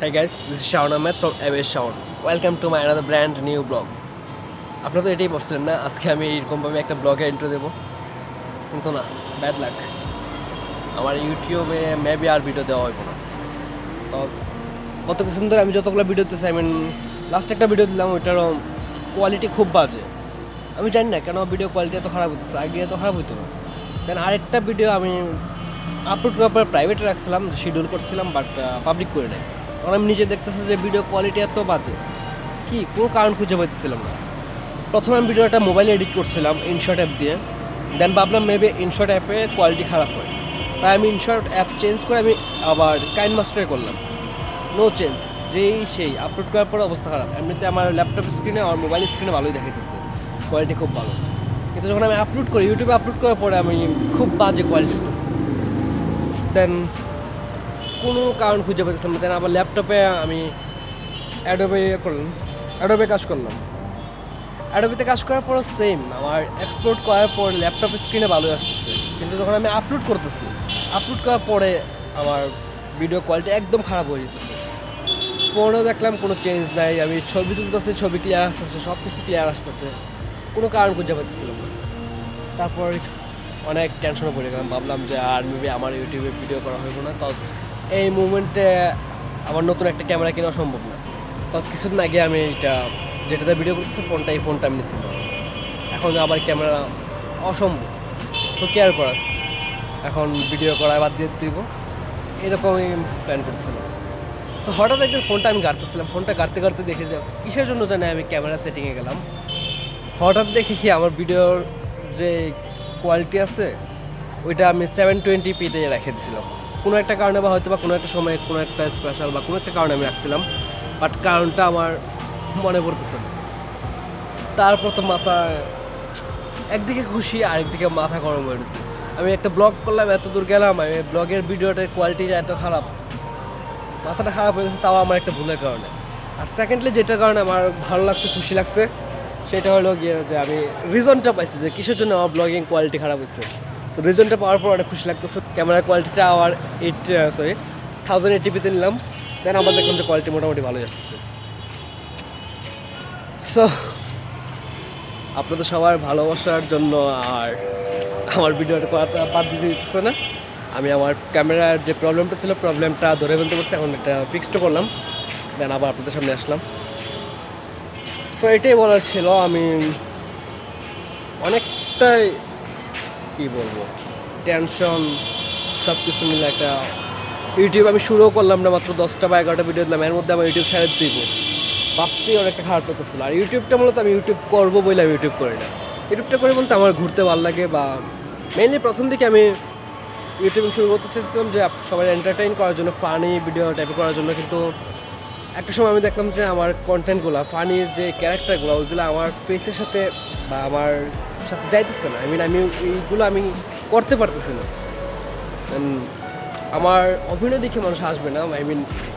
Hi guys, this is Shaun Ahmed from Abbas Shaun. Welcome to my another brand new blog. আপনারা তো এটাই বলছিলেন না আজকে আমি এরকমভাবে একটা ব্লগে ইন্ট্রো দেবো, কিন্তু না, ব্যাড লাক। আমার ইউটিউবে মেবি আর ভিডিও দেওয়া হইব না। গত কিছুদিন ধরে আমি যতগুলো ভিডিও দিতেছি, লাস্ট একটা ভিডিও দিলাম, ওইটারও কোয়ালিটি খুব বাজে। আমি জানি না কেন ভিডিও কোয়ালিটি এত খারাপ হতেছে, আগে এত খারাপ হইতো না। দেন আরেকটা ভিডিও আমি আপলোড করার পর প্রাইভেটে রাখছিলাম, শিডিউল করছিলাম, বাট পাবলিক করে নেই। কারণ আমি নিজে দেখতেছি যে ভিডিও কোয়ালিটি এত বাজে, কি কোনো কারণ খুঁজে পাইতেছিলাম না। প্রথমে আমি ভিডিওটা মোবাইলে এডিট করছিলাম ইনশর্ট অ্যাপ দিয়ে, দেন ভাবলাম মেবি ইনশর্ট অ্যাপে কোয়ালিটি খারাপ হয়, তাই আমি ইনশর্ট অ্যাপ চেঞ্জ করে আমি আবার কাইনমাস্টারে করলাম। নো চেঞ্জ, সেই আপলোড করার পরে অবস্থা খারাপ। এমনিতে আমার ল্যাপটপ স্ক্রিনে আর মোবাইল স্ক্রিনে ভালোই দেখাইতেছে, কোয়ালিটি খুব ভালো। কিন্তু যখন আমি আপলোড করি ইউটিউবে, আপলোড করার পরে আমি খুব বাজে কোয়ালিটি দিতেছি। দেন কোনো কারণ খুঁজে পেতেছিলাম। দেন আবার ল্যাপটপে আমি অ্যাডোবে কাজ করলাম। অ্যাডোবিতে কাজ করার পর সেম, আমার এক্সপোর্ট করার পর ল্যাপটপ স্ক্রিনে ভালোই আসতেছে, কিন্তু যখন আমি আপলোড করতেছি, আপলোড করার পরে আমার ভিডিও কোয়ালিটি একদম খারাপ হয়ে যেতেছে। ফোনেও দেখলাম কোনো চেঞ্জ নাই, আমি ছবি তুলতেছি, ছবি ক্লিয়ার আসতেছে, সব কিছু ক্লিয়ার আসতেছে, কোনো কারণ খুঁজে পাচ্ছিলাম না। তারপর অনেক টেনশনে পড়ে গেলাম, ভাবলাম যে আর মেবি আমার ইউটিউবে ভিডিও করা হইব না। কারণ এই মুভমেন্টে আমার নতুন একটা ক্যামেরা কেনা সম্ভব না। কারণ কিছুদিন আগে আমি যেটাতে ভিডিও করতেছি এই ফোনটা আমি নিয়েছিলাম, এখন আবার ক্যামেরা অসম্ভব, তো কেয়ার করার এখন ভিডিও করা বাদ দিয়ে দিব, এরকমই প্ল্যান করতেছিলাম। তো হঠাৎ একদিন ফোনটা আমি গাড়তেছিলাম, ফোনটা গাড়তে দেখে যে কিসের জন্য জানি আমি ক্যামেরা সেটিংয়ে গেলাম। হঠাৎ দেখি কি আমার ভিডিওর যে কোয়ালিটি আছে ওইটা আমি 720p-তে রেখে দিয়েছিলাম। কোনো একটা কারণে বা হয়তো বা কোনো একটা সময় কোনো একটা স্পেশাল বা কোনো একটা কারণে আমি রাখছিলাম, বাট কারণটা আমার মনে পড়তেছে না। তারপর তো মাথা একদিকে খুশি, আরেকদিকে মাথা গরম হয়ে গেছে। আমি একটা ব্লগ করলাম, এত দূর গেলাম, আমি ব্লগের ভিডিওটার কোয়ালিটিটা এত খারাপ, মাথাটা খারাপ হয়ে গেছে, তাও আমার একটা ভুলের কারণে। আর সেকেন্ডলি যেটার কারণে আমার ভালো লাগছে, খুশি লাগছে, সেটা হলো গিয়ে যে আমি রিজনটা পাইছি যে কিসের জন্য আমার ব্লগিং কোয়ালিটি খারাপ হচ্ছে। তো রিজনটা পাওয়ার পর অনেক খুশি লাগতেছে। ক্যামেরার কোয়ালিটিটা আবার 1080p-তে নিলাম, দেন আবার দেখলাম যে কোয়ালিটি মোটামুটি ভালোই আসতেছে। সো আপনাদের সবার ভালোবাসার জন্য আর আমার ভিডিওটা করাটা বাদ দিতে দিতেছে না। আমি আমার ক্যামেরার যে প্রবলেমটা ছিল, প্রবলেমটা ধরে ফেলতে পারছি, এখন একটা ফিক্সড করলাম, দেন আবার আপনাদের সামনে আসলাম। তো এটাই বলার ছিল। আমি অনেকটাই কী বলবো, টেনশন সব কিছু মিলে একটা ইউটিউব আমি শুরুও করলাম না, মাত্র 10টা বা 11টা ভিডিও দিলাম, এর মধ্যে আমার ইউটিউব ছেড়ে দিব, ভাবতেই অনেকটা খারাপ লাগতেছিল। আর ইউটিউবটা মূলত আমি ইউটিউব করবো বলে আমি ইউটিউব করি না। ইউটিউবটা করি বলতে আমার ঘুরতে ভালো লাগে, বা মেইনলি প্রথম দিকে আমি ইউটিউবে শুরু করতে চেয়েছিলাম যে সবাই এন্টারটেইন করার জন্য, ফানি ভিডিও টাইপের করার জন্য। কিন্তু একটা সময় আমি দেখলাম যে আমার কন্টেন্টগুলো, ফানির যে ক্যারেক্টারগুলো, ওইগুলো আমার ফেসের সাথে বা আমার সাথে যাইতেছে না। আমি এইগুলো আমি করতে পারতেছি না। আমার অভিনয় দেখে মানুষ আসবে না,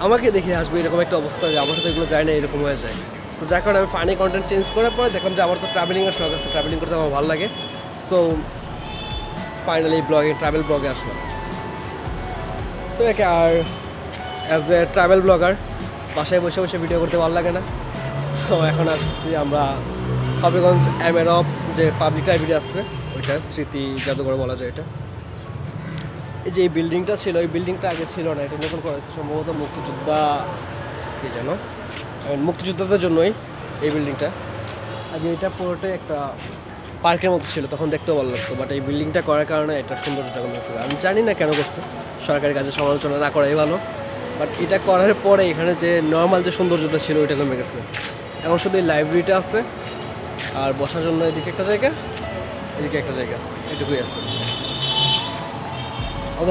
আমাকে দেখে আসবে, এরকম একটা অবস্থা যে আমার সাথে এগুলো যায় না, এরকম হয়ে যায়। তো যার কারণে আমি ফানি কন্টেন্ট চেঞ্জ করার পরে দেখলাম যে আমার তো ট্রাভেলিংয়ের শখ আছে, ট্রাভেলিং করতে আমার ভালো লাগে। সো ফাইনালি ট্রাভেল ব্লগে আসলাম। তো একে আর অ্যাজ এ ট্রাভেল ব্লগার বাসায় বসে বসে ভিডিও করতে ভালো লাগে না। তো এখন আসছি আমরা হবিগঞ্জ এমএরফ যে পাবলিক লাইব্রেরি আসছে, ওইটা স্মৃতি জাদুঘর বলা যায়। এটা এই যে এই বিল্ডিংটা ছিল, এই বিল্ডিংটা আগে ছিল না, এটা নতুন করেছে সম্ভবত মুক্তিযোদ্ধাদের জন্যই এই বিল্ডিংটা। আগে এটা পুরোটাই একটা পার্কের মতো ছিল, তখন দেখতেও ভালো লাগতো, বাট এই বিল্ডিংটা করার কারণে এটা সৌন্দর্যটা কমে গেছে। আমি জানি না কেন করছে, সরকারি কাজে সমালোচনা না করাই ভালো, বাট এটা করার পরে এখানে যে নর্মাল যে সৌন্দর্যটা ছিল ওইটা কমে গেছে। এখন শুধু এই লাইব্রেরিটা আছে, আর বসার জন্য এদিকে একটা জায়গা, এদিকে একটা জায়গা, এটুকুই আছে।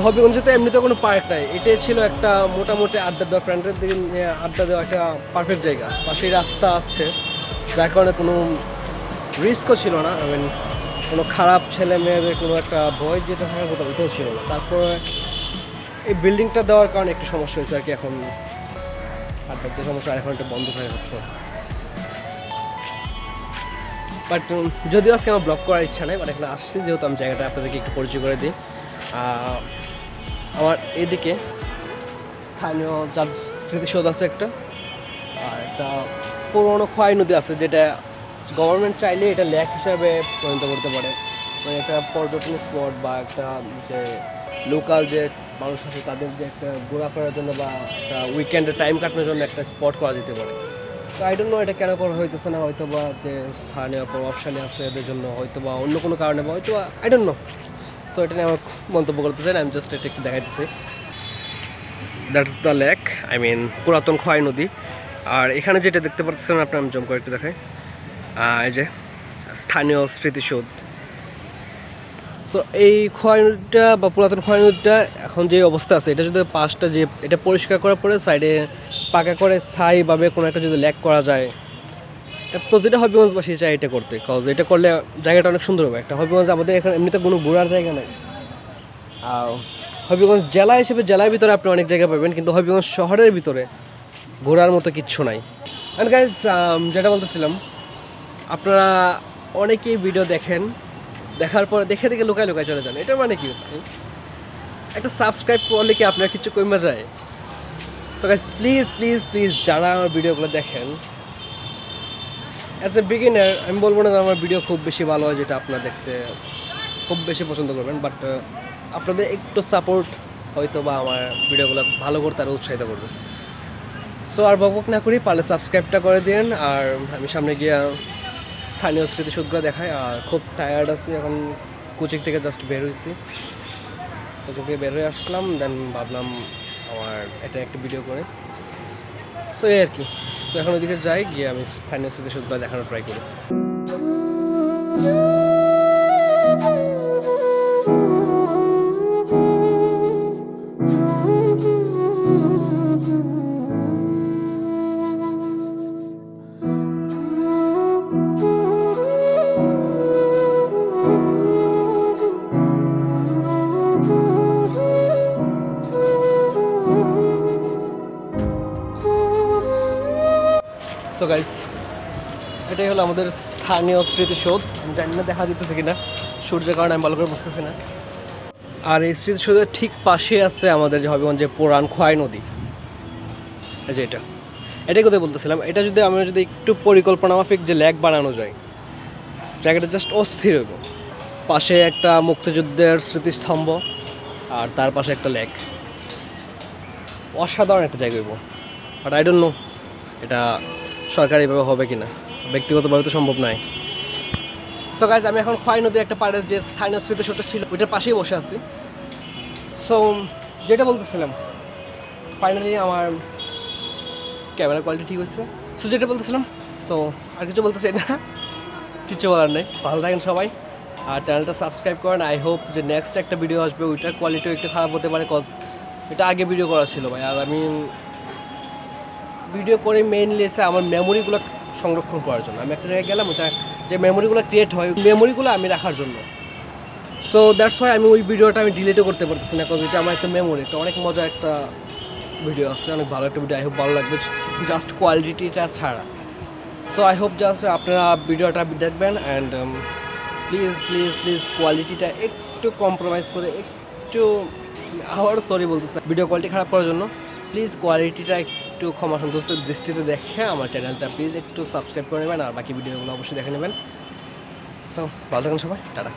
হবিগঞ্জে তো এমনিতে কোনো পার্ক নাই, এটাই ছিল একটা মোটামুটি আড্ডা দেওয়া, ফ্রেন্ডের দিকে আড্ডা দেওয়া একটা পারফেক্ট জায়গা। পাশেই রাস্তা আছে, যার কারণে কোনো রিস্কও ছিল না। কোনো খারাপ ছেলে মেয়েদের কোনো একটা ভয় যেটা থাকার কথা ওইটাও ছিল না। তারপরে এই বিল্ডিংটা দেওয়ার কারণে একটু সমস্যা হয়েছে আর কি, এখন আড্ডার যে সমস্যা, এখন একটা বন্ধ হয়ে যাচ্ছে। বাট যদিও আজকে আমার ব্লগ করার ইচ্ছা নেই, বাট এখানে আসছি যেহেতু আমি জায়গাটা আপনাদেরকে একটু পরিচয় করে দিই। আমার এদিকে স্থানীয় স্মৃতিসৌধ আছে একটা, আর একটা পুরোনো খোয়াই নদী আছে, যেটা গভর্নমেন্ট চাইলে এটা লেক হিসাবে পরিণত করতে পারে, মানে একটা পর্যটন স্পট বা একটা যে লোকাল যে মানুষ আছে তাদের যে একটা ঘোরাফেরার জন্য বা একটা উইকেন্ডে টাইম কাটানোর জন্য একটা স্পট করা যেতে পারে। তো আই ডোন্ট নো এটা কেন করা হইতেছে না, হয়তো বা যে স্থানীয় প্রভাবশালী আছে এদের জন্য, হয়তো বা অন্য কোনো কারণে, বা হয়তো আই ডোন্ট নো। সো এটা নিয়ে আমার মন্তব্য করতে চাই না, আমি জাস্ট এটা একটু দেখাইতেছি। That's the lake, I mean পুরাতন খোয়াই নদী। আর এখানে যেটা দেখতে পাচ্ছেন আপনি, আমি জম করে একটু দেখাই, এই যে স্থানীয় স্মৃতিসৌধ। সো এই খোয়াই নদীটা বা পুরাতন খোয়াই নদীটা এখন যে অবস্থা আছে, এটা যদি পাশটা যে এটা পরিষ্কার করার পরে সাইডে পাকা করে স্থায়ীভাবে কোনো একটা যদি লেক করা যায়, এটা প্রতিটা হবিগঞ্জবাসী চায় এটা করতে, কজ এটা করলে জায়গাটা অনেক সুন্দর হবে। একটা হবিগঞ্জ আমাদের এখানে এমনিতে কোনো ঘোরার জায়গা নেই, আর হবিগঞ্জ জেলা হিসেবে জেলার ভিতরে আপনি অনেক জায়গা পাবেন, কিন্তু হবিগঞ্জ শহরের ভিতরে ঘোরার মতো কিচ্ছু নাই। অ্যান্ড গাইজ, যেটা বলতেছিলাম, আপনারা অনেকেই ভিডিও দেখেন, দেখার পরে দেখে দেখে লুকায় লুকায় চলে যান, এটা মানে কি? একটা সাবস্ক্রাইব করলে কি আপনার কিছু কমে যায়? So guys, please please please যারা আমার ভিডিওগুলো দেখেন, অ্যাজ এ বিগিনার আমি বলবো না যে আমার ভিডিও খুব বেশি ভালো হয় যেটা আপনারা দেখতে খুব বেশি পছন্দ করবেন, বাট আপনাদের একটু সাপোর্ট হয়তো বা আমার ভিডিওগুলো ভালো করতে আরও উৎসাহিত করবে। সো আর বকবক না করি, পারলে সাবস্ক্রাইবটা করে দিন। আর আমি সামনে গিয়ে স্থানীয় স্মৃতিসৌধগুলো দেখাই। আর খুব টায়ার্ড আছি এখন, কোচিং থেকে জাস্ট বের হয়েছি, কোচিং থেকে বের হয়ে আসলাম, দেন ভাবলাম আমার এটা একটা ভিডিও করে। সো এই আর কি। সো এখন ওইদিকে যাই, গিয়ে আমি স্থানীয় স্মৃতিসৌধগুলো দেখানোর ট্রাই করি। সো গাইস, এটাই হলো আমাদের স্থানীয় স্মৃতিসৌধ। আমি জানি না দেখা যেতেছে কিনা, সূর্যের কারণে আমি ভালো করে বুঝতেছি না। আর এই স্মৃতিসৌধের ঠিক পাশে আছে আমাদের যে হবিগঞ্জের পুরান খোয়াই নদী, এই যে এটাই কথা বলতেছিলাম। এটা যদি আমরা যদি একটু পরিকল্পনা মাফিক যে লেক বানানো যায়, জায়গাটা জাস্ট অস্থির হইব। পাশে একটা মুক্তিযুদ্ধের স্মৃতিস্তম্ভ, আর তার পাশে একটা লেক, অসাধারণ একটা জায়গা হইব। বাট আই ডোন্ট নো এটা সরকারিভাবে হবে কিনা, ব্যক্তিগতভাবে তো সম্ভব নয়। সো গাইজ, আমি এখন খোয়াই নদীর একটা পাড়ে যে স্থানীয় স্মৃতিসৌধ ছিল ওইটার পাশেই বসে আছি। সো যেটা বলতেছিলাম, ফাইনালি আমার ক্যামেরা কোয়ালিটি ঠিক হচ্ছে। সো যেটা বলতেছিলাম, তো আর কিছু বলতে চাই না, কিছু বলার নেই। ভালো থাকেন সবাই, আর চ্যানেলটা সাবস্ক্রাইব করেন। আই হোপ যে নেক্সট একটা ভিডিও আসবে, ওইটার কোয়ালিটিও একটু খারাপ হতে পারে, কজ এটা আগে ভিডিও করা ছিল ভাই। আর আমি ভিডিও করে মেইনলি এসে আমার মেমোরিগুলো সংরক্ষণ করার জন্য, আমি একটা জায়গায় গেলাম, ওটা যে মেমোরিগুলো ক্রিয়েট হয় মেমোরিগুলো আমি রাখার জন্য। সো দ্যাটস ওয়াই আমি ওই ভিডিওটা আমি ডিলিটও করতে পারতেছি না, কারণ এটা আমার একটা মেমোরি, এটা অনেক মজার একটা ভিডিও আসছে, অনেক ভালো একটা ভিডিও। আই হোপ ভালো লাগবে, জাস্ট কোয়ালিটিটা ছাড়া। সো আই হোপ জাস্ট আপনারা ভিডিওটা দেখবেন, অ্যান্ড প্লিজ প্লিজ প্লিজ কোয়ালিটিটা একটু কম্প্রোমাইজ করে, একটু আবার সরি বলতেছে ভিডিও কোয়ালিটি খারাপ করার জন্য, প্লিজ কোয়ালিটিটা একটু ক্ষমা সন্তুষ্ট দৃষ্টিতে দেখে আমার চ্যানেলটা প্লিজ একটু সাবস্ক্রাইব করে নেবেন, আর বাকি ভিডিওগুলো অবশ্যই দেখে নেবেন। সো ভালো থাকুন সবাই, টাটা।